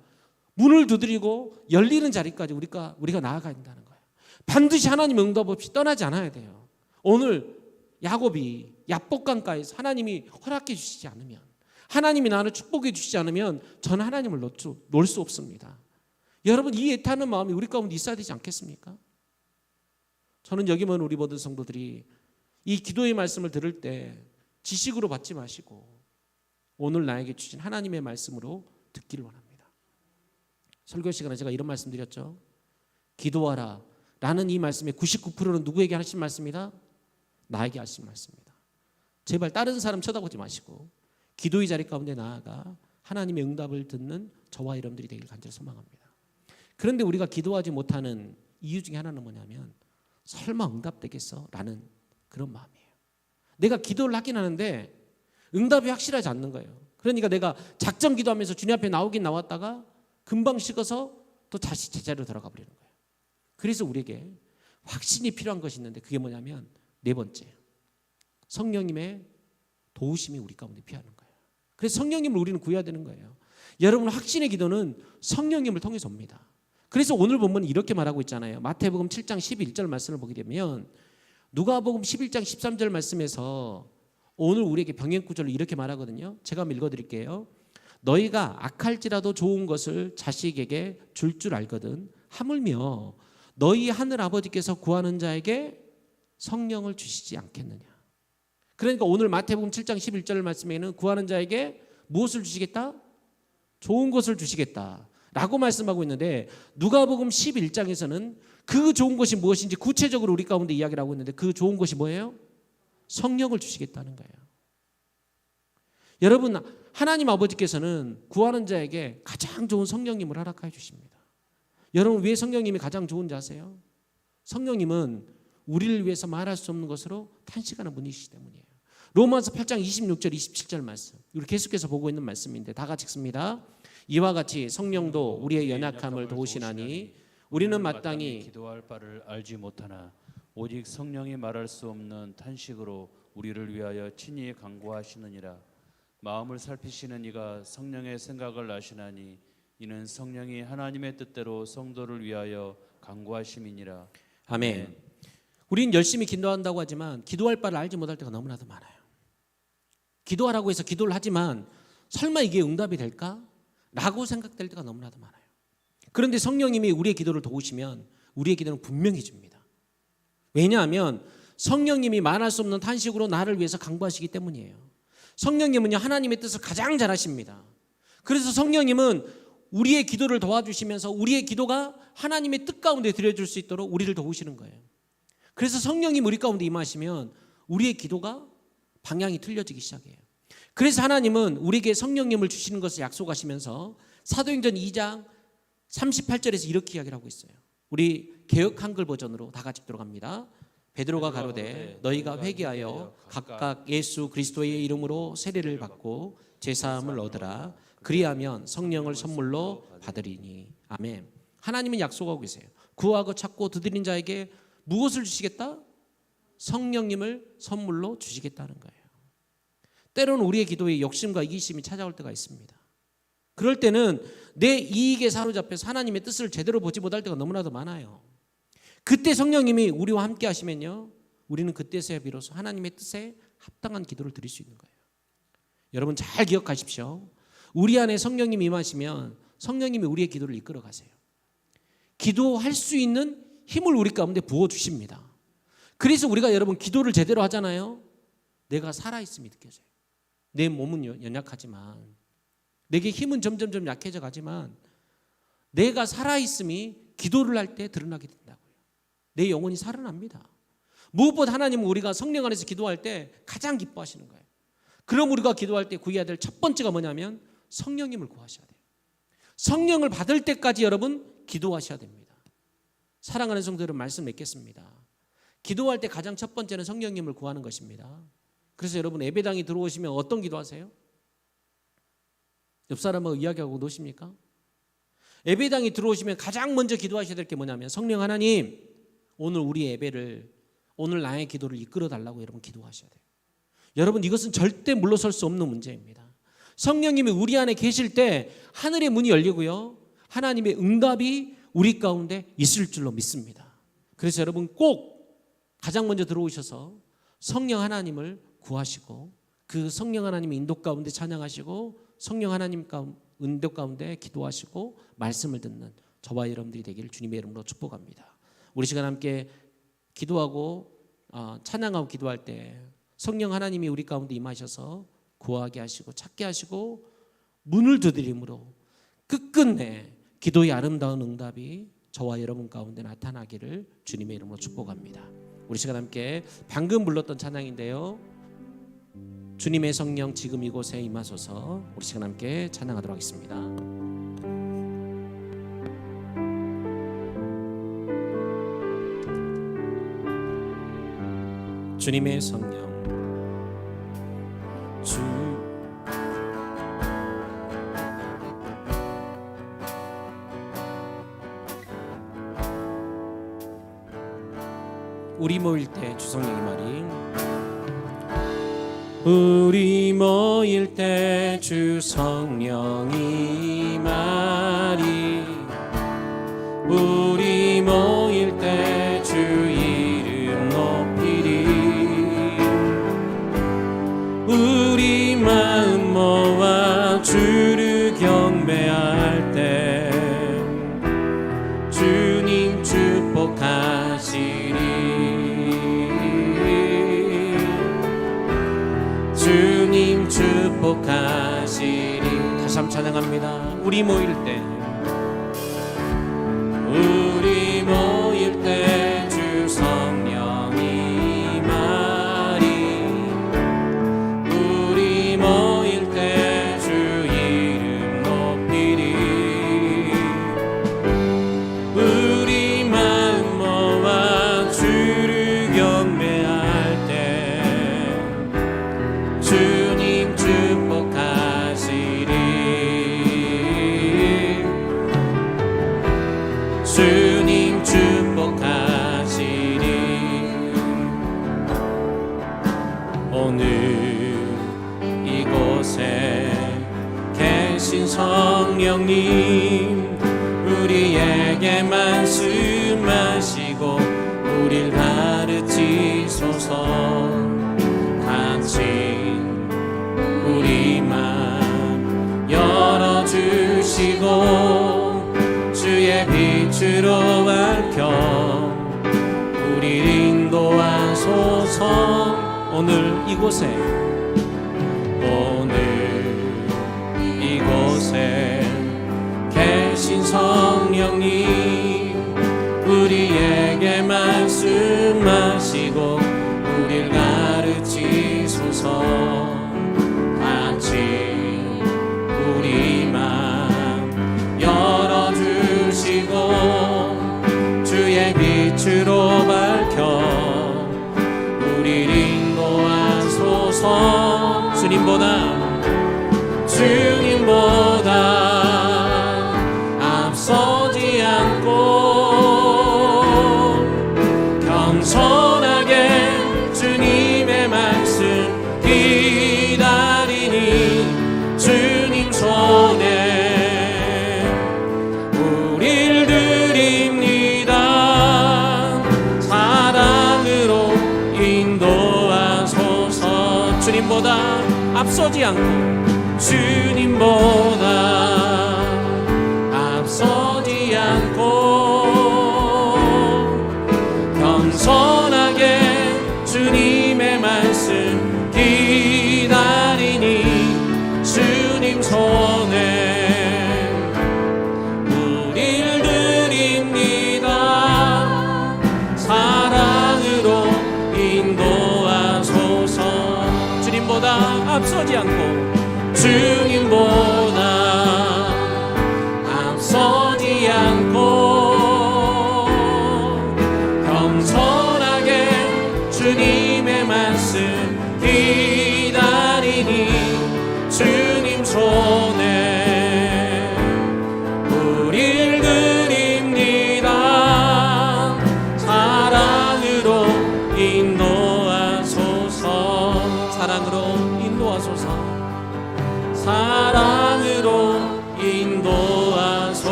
문을 두드리고 열리는 자리까지 우리가 나아가야 된다는 거예요. 반드시 하나님 응답 없이 떠나지 않아야 돼요. 오늘 야곱이 야복강가에서 하나님이 허락해 주시지 않으면 하나님이 나를 축복해 주시지 않으면 저는 하나님을 놓을 수 없습니다. 여러분 이 애타는 마음이 우리 가운데 있어야 되지 않겠습니까? 저는 여기 모인 우리 모든 성도들이 이 기도의 말씀을 들을 때 지식으로 받지 마시고 오늘 나에게 주신 하나님의 말씀으로 듣기를 원합니다. 설교 시간에 제가 이런 말씀 드렸죠. 기도하라 라는 이 말씀의 99%는 누구에게 하신 말씀이다? 나에게 하신 말씀입니다. 제발 다른 사람 쳐다보지 마시고 기도의 자리 가운데 나아가 하나님의 응답을 듣는 저와 여러분들이 되길 간절히 소망합니다. 그런데 우리가 기도하지 못하는 이유 중에 하나는 뭐냐면 설마 응답되겠어? 라는 그런 마음이에요. 내가 기도를 하긴 하는데 응답이 확실하지 않는 거예요. 그러니까 내가 작정 기도하면서 주님 앞에 나오긴 나왔다가 금방 식어서 또 다시 제자리로 돌아가 버리는 거예요. 그래서 우리에게 확신이 필요한 것이 있는데 그게 뭐냐면 네 번째, 성령님의 도우심이 우리 가운데 필요한 거예요. 그래서 성령님을 우리는 구해야 되는 거예요. 여러분 확신의 기도는 성령님을 통해서 옵니다. 그래서 오늘 본문은 이렇게 말하고 있잖아요. 마태복음 7장 11절 말씀을 보게 되면 누가복음 11장 13절 말씀에서 오늘 우리에게 병행 구절로 이렇게 말하거든요. 제가 한번 읽어드릴게요. 너희가 악할지라도 좋은 것을 자식에게 줄 알거든 하물며 너희 하늘 아버지께서 구하는 자에게 성령을 주시지 않겠느냐. 그러니까 오늘 마태복음 7장 11절 말씀에는 구하는 자에게 무엇을 주시겠다? 좋은 것을 주시겠다 라고 말씀하고 있는데, 누가복음 11장에서는 그 좋은 것이 무엇인지 구체적으로 우리 가운데 이야기를 하고 있는데, 그 좋은 것이 뭐예요? 성령을 주시겠다는 거예요. 여러분, 하나님 아버지께서는 구하는 자에게 가장 좋은 성령님을 허락해 주십니다. 여러분, 왜 성령님이 가장 좋은 자세요? 성령님은 우리를 위해서 말할 수 없는 것으로 탄식하는 분이시기 때문이에요. 로마서 8장 26절 27절 말씀, 우리 계속해서 보고 있는 말씀인데 다 같이 읽습니다. 이와 같이 성령도 우리의 연약함을 도우시나니 우리는 마땅히 기도할 바를 알지 못하나 오직 성령이 말할 수 없는 탄식으로 우리를 위하여 친히 간구하시느니라. 마음을 살피시는 이가 성령의 생각을 아시나니 이는 성령이 하나님의 뜻대로 성도를 위하여 간구하심이니라. 아멘. 우리는 열심히 기도한다고 하지만 기도할 바를 알지 못할 때가 너무나도 많아요. 기도하라고 해서 기도를 하지만 설마 이게 응답이 될까? 라고 생각될 때가 너무나도 많아요. 그런데 성령님이 우리의 기도를 도우시면 우리의 기도는 분명히 줍니다. 왜냐하면 성령님이 말할 수 없는 탄식으로 나를 위해서 간구하시기 때문이에요. 성령님은요, 하나님의 뜻을 가장 잘 아십니다. 그래서 성령님은 우리의 기도를 도와주시면서 우리의 기도가 하나님의 뜻 가운데 드려질 수 있도록 우리를 도우시는 거예요. 그래서 성령님 우리 가운데 임하시면 우리의 기도가 방향이 틀려지기 시작해요. 그래서 하나님은 우리에게 성령님을 주시는 것을 약속하시면서 사도행전 2장 38절에서 이렇게 이야기를 하고 있어요. 우리 개역 한글 버전으로 다 같이 들어갑니다. 베드로가 가로되 너희가 회개하여 각각 예수 그리스도의 이름으로 세례를 받고 제사함을 얻으라. 그리하면 성령을 선물로 받으리니. 아멘. 하나님은 약속하고 계세요. 구하고 찾고 두드린 자에게 무엇을 주시겠다? 성령님을 선물로 주시겠다는 거예요. 때로는 우리의 기도에 욕심과 이기심이 찾아올 때가 있습니다. 그럴 때는 내 이익에 사로잡혀서 하나님의 뜻을 제대로 보지 못할 때가 너무나도 많아요. 그때 성령님이 우리와 함께 하시면요, 우리는 그때서야 비로소 하나님의 뜻에 합당한 기도를 드릴 수 있는 거예요. 여러분 잘 기억하십시오. 우리 안에 성령님이 임하시면 성령님이 우리의 기도를 이끌어 가세요. 기도할 수 있는 힘을 우리 가운데 부어주십니다. 그래서 우리가 여러분 기도를 제대로 하잖아요. 내가 살아있음이 느껴져요. 내 몸은 연약하지만, 내게 힘은 점점 약해져 가지만 내가 살아있음이 기도를 할 때 드러나게 된다고요. 내 영혼이 살아납니다. 무엇보다 하나님은 우리가 성령 안에서 기도할 때 가장 기뻐하시는 거예요. 그럼 우리가 기도할 때 구해야 될 첫 번째가 뭐냐면 성령님을 구하셔야 돼요. 성령을 받을 때까지 여러분 기도하셔야 됩니다. 사랑하는 성도 여러분, 말씀 맺겠습니다. 기도할 때 가장 첫 번째는 성령님을 구하는 것입니다. 그래서 여러분 예배당에 들어오시면 어떤 기도하세요? 옆 사람하고 이야기하고 노십니까? 예배당에 들어오시면 가장 먼저 기도하셔야 될 게 뭐냐면 성령 하나님, 오늘 우리 예배를, 오늘 나의 기도를 이끌어 달라고 여러분 기도하셔야 돼요. 여러분 이것은 절대 물러설 수 없는 문제입니다. 성령님이 우리 안에 계실 때 하늘의 문이 열리고요, 하나님의 응답이 우리 가운데 있을 줄로 믿습니다. 그래서 여러분 꼭 가장 먼저 들어오셔서 성령 하나님을 구하시고 그 성령 하나님의 인도 가운데 찬양하시고 성령 하나님 인도 가운데 기도하시고 말씀을 듣는 저와 여러분들이 되기를 주님의 이름으로 축복합니다. 우리 시간 함께 기도하고 찬양하고 기도할 때 성령 하나님이 우리 가운데 임하셔서 구하게 하시고 찾게 하시고 문을 두드림으로 끝끝내 기도의 아름다운 응답이 저와 여러분 가운데 나타나기를 주님의 이름으로 축복합니다. 우리 시간 함께 방금 불렀던 찬양인데요, 주님의 성령 지금 이곳에 임하소서, 우리 시간 함께 찬양하도록 하겠습니다. 주님의 성령 우리 모일 때 주성령이 말이, 우리 모일 때 주성령이 말이, 우리 모일 때 주 이름 높이리, 축복하시리. 주님 축복하시리. 다시 한번 찬양합니다. 우리 모일 때 주 성령이 임하리. 우리 모일 때 주 이름 높이리. 우리 마음 모아 주를 경배할 때 주님 축복하시리. 주님 축복하시리. 오늘 이곳에 계신 성령님 우리에게 말씀하시고 우릴 가르치소서. 같이 우리 맘 열어주시고 주의 빛으로 밝혀 우릴 인도하소서. 오늘 이곳에 계신 성령님 우리에게 말씀하시고 우릴 가르치소서. 같이 우리 맘 열어주시고 주의 빛으로 밝혀 우릴 인도하소서. 주님보다 앞서지 않고 겸손하게 주님의 말씀 기다리니 주님 손에 우릴 드립니다. 사랑으로 인도하소서. 주님보다 앞서지 않고 주님보다 앞서지 않고 겸손하게 주님의 말씀 기다리니 주님 손에 우릴 드립니다. 사랑으로 인도하소서. 주님보다 앞서지 않고